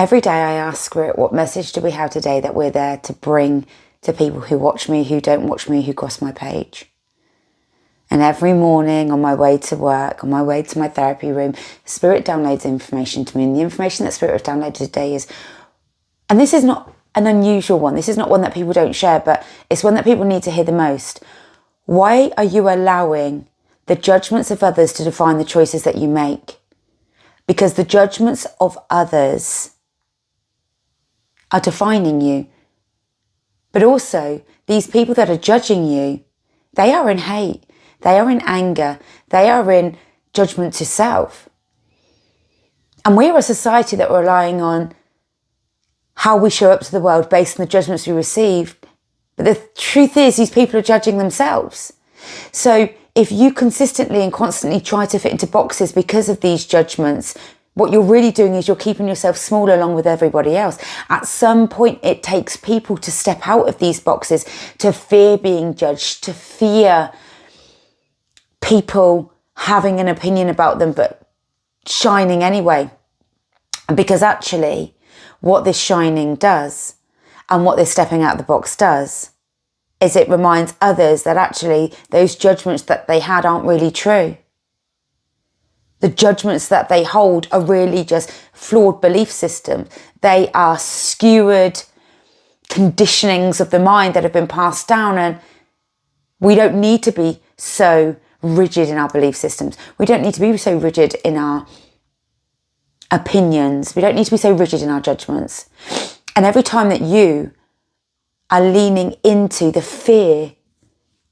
Every day I ask Spirit, what message do we have today that we're there to bring to people who watch me, who don't watch me, who cross my page? And every morning on my way to work, on my way to my therapy room, Spirit downloads information to me. And the information that Spirit has downloaded today is, and this is not an unusual one, this is not one that people don't share, but it's one that people need to hear the most. Why are you allowing the judgments of others to define the choices that you make? Because the judgments of others are defining you. But also, these people that are judging you, they are in hate, they are in anger, they are in judgment to self. And we're a society that we're relying on how we show up to the world based on the judgments we receive. But the truth is, these people are judging themselves. So if you consistently and constantly try to fit into boxes because of these judgments, what you're really doing is you're keeping yourself small along with everybody else. At some point, it takes people to step out of these boxes, to fear being judged, to fear people having an opinion about them, but shining anyway. Because actually, what this shining does, and what this stepping out of the box does, is it reminds others that actually those judgments that they had aren't really true. The judgments that they hold are really just flawed belief systems. They are skewered conditionings of the mind that have been passed down, and we don't need to be so rigid in our belief systems. We don't need to be so rigid in our opinions. We don't need to be so rigid in our judgments. And every time that you are leaning into the fear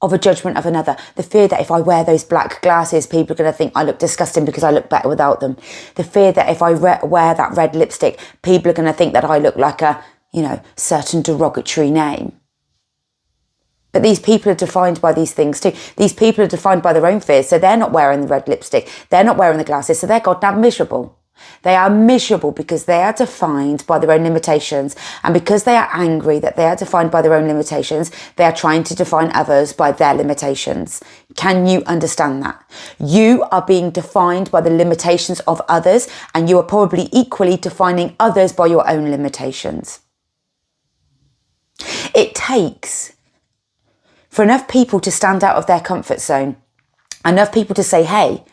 of a judgment of another, the fear that if I wear those black glasses, people are going to think I look disgusting because I look better without them. The fear that if I wear that red lipstick, people are going to think that I look like a, certain derogatory name. But these people are defined by these things too. These people are defined by their own fears. So they're not wearing the red lipstick. They're not wearing the glasses. So they're goddamn miserable. They are miserable because they are defined by their own limitations. And because they are angry that they are defined by their own limitations, they are trying to define others by their limitations. Can you understand that? You are being defined by the limitations of others, and you are probably equally defining others by your own limitations. It takes for enough people to stand out of their comfort zone, enough people to say, hey,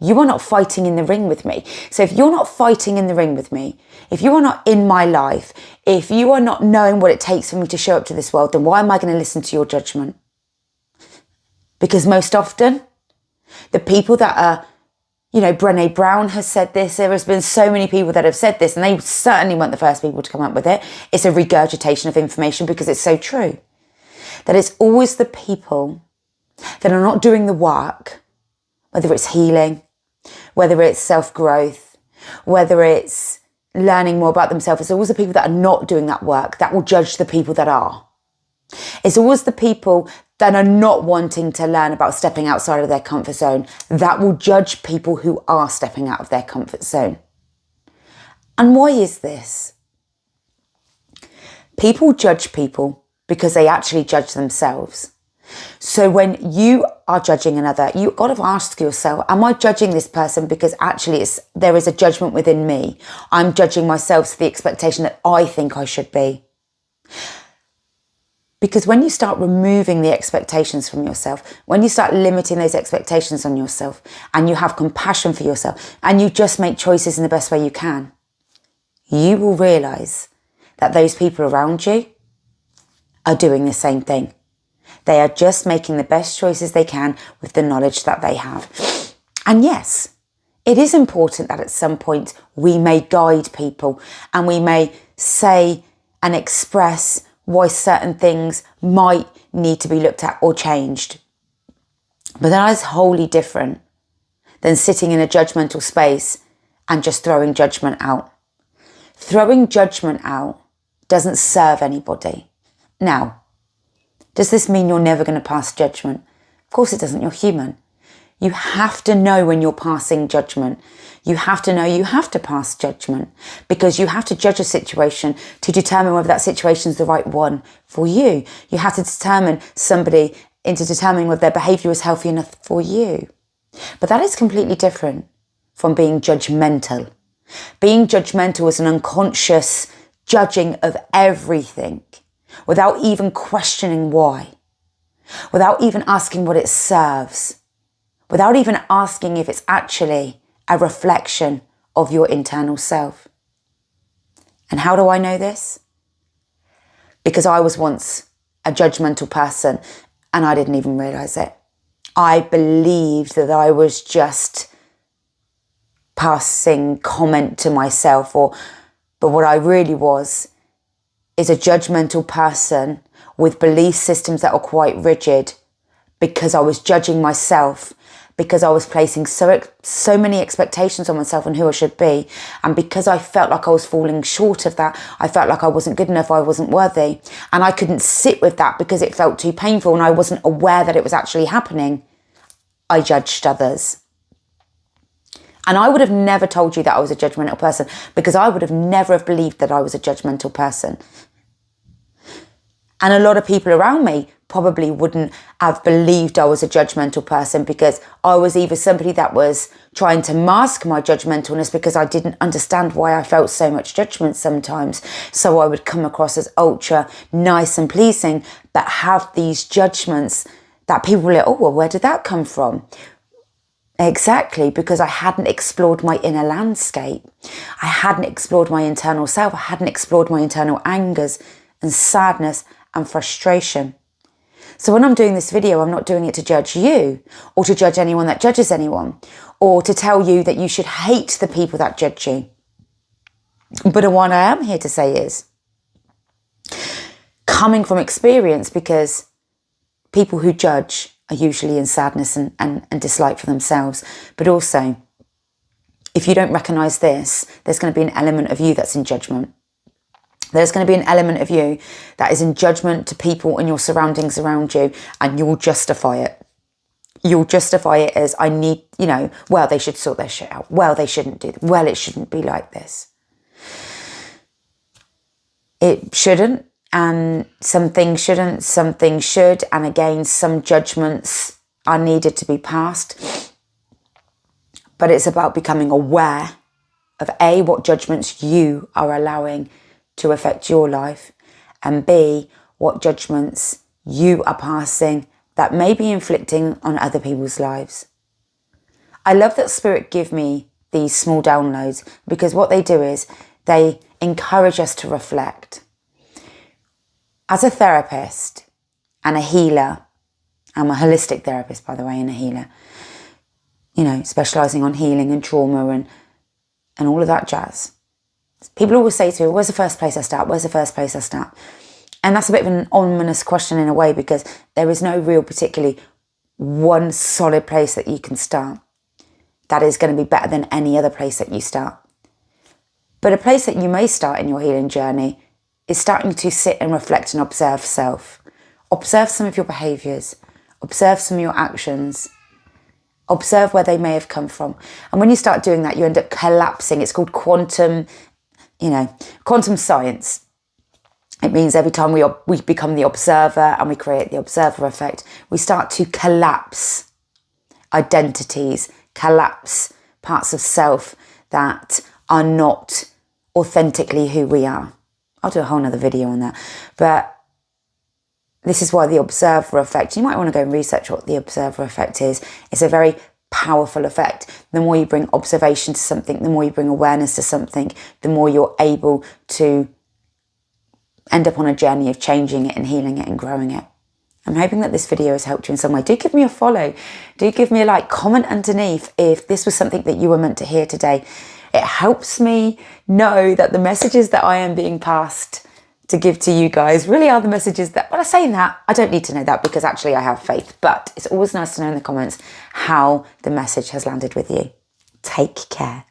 you are not fighting in the ring with me. So if you're not fighting in the ring with me, if you are not in my life, if you are not knowing what it takes for me to show up to this world, then why am I going to listen to your judgment? Because most often, the people that are, Brené Brown has said this, there has been so many people that have said this, and they certainly weren't the first people to come up with it. It's a regurgitation of information because it's so true. That it's always the people that are not doing the work, whether it's healing, whether it's self-growth, whether it's learning more about themselves. It's always the people that are not doing that work that will judge the people that are. It's always the people that are not wanting to learn about stepping outside of their comfort zone that will judge people who are stepping out of their comfort zone. And why is this? People judge people because they actually judge themselves. So when you are judging another, you've got to ask yourself, am I judging this person because actually there is a judgment within me? I'm judging myself to the expectation that I think I should be. Because when you start removing the expectations from yourself, when you start limiting those expectations on yourself, and you have compassion for yourself, and you just make choices in the best way you can, you will realise that those people around you are doing the same thing. They are just making the best choices they can with the knowledge that they have. And yes, it is important that at some point we may guide people and we may say and express why certain things might need to be looked at or changed. But that is wholly different than sitting in a judgmental space and just throwing judgment out. Throwing judgment out doesn't serve anybody. Now, does this mean you're never going to pass judgment? Of course it doesn't. You're human. You have to know when you're passing judgment. You have to know you have to pass judgment because you have to judge a situation to determine whether that situation is the right one for you. You have to determine somebody into determining whether their behaviour is healthy enough for you. But that is completely different from being judgmental. Being judgmental is an unconscious judging of everything without even questioning why, without even asking what it serves, without even asking if it's actually a reflection of your internal self. And how do I know this? Because I was once a judgmental person and I didn't even realize it. I believed that I was just passing comment to myself, but what I really was is a judgmental person with belief systems that are quite rigid, because I was judging myself, because I was placing so many expectations on myself and who I should be. And because I felt like I was falling short of that, I felt like I wasn't good enough, I wasn't worthy. And I couldn't sit with that because it felt too painful and I wasn't aware that it was actually happening. I judged others. And I would have never told you that I was a judgmental person, because I would have never have believed that I was a judgmental person. And a lot of people around me probably wouldn't have believed I was a judgmental person, because I was either somebody that was trying to mask my judgmentalness because I didn't understand why I felt so much judgment sometimes. So I would come across as ultra nice and pleasing, but have these judgments that people were like, oh, well, where did that come from? Exactly, because I hadn't explored my inner landscape. I hadn't explored my internal self. I hadn't explored my internal angers and sadness and frustration. So when I'm doing this video, I'm not doing it to judge you or to judge anyone that judges anyone, or to tell you that you should hate the people that judge you. But what I am here to say is, coming from experience, because people who judge are usually in sadness and dislike for themselves. But also, if you don't recognise this, there's going to be an element of you that's in judgment. There's going to be an element of you that is in judgment to people and your surroundings around you, and you'll justify it. You'll justify it as, I need, well, they should sort their shit out. Well, they shouldn't do that. Well, it shouldn't be like this. It shouldn't. And some things shouldn't, some things should. And again, some judgments are needed to be passed. But it's about becoming aware of A, what judgments you are allowing to affect your life, and B, what judgments you are passing that may be inflicting on other people's lives. I love that Spirit give me these small downloads, because what they do is they encourage us to reflect. As a therapist and a healer, I'm a holistic therapist, by the way, and a healer, specialising on healing and trauma and all of that jazz. People always say to me, where's the first place I start? Where's the first place I start? And that's a bit of an ominous question in a way, because there is no real particularly one solid place that you can start that is going to be better than any other place that you start. But a place that you may start in your healing journey is starting to sit and reflect and observe self. Observe some of your behaviours. Observe some of your actions. Observe where they may have come from. And when you start doing that, you end up collapsing. It's called quantum science. It means every time we become the observer and we create the observer effect, we start to collapse identities, collapse parts of self that are not authentically who we are. I'll do a whole nother video on that. But this is why the observer effect, you might want to go and research what the observer effect is. It's a very powerful effect. The more you bring observation to something, the more you bring awareness to something, the more you're able to end up on a journey of changing it and healing it and growing it. I'm hoping that this video has helped you in some way. Do give me a follow. Do give me a like. Comment underneath if this was something that you were meant to hear today. It helps me know that the messages that I am being passed to give to you guys really are the messages that, well, I'm saying that, I don't need to know that, because actually I have faith. But it's always nice to know in the comments how the message has landed with you. Take care.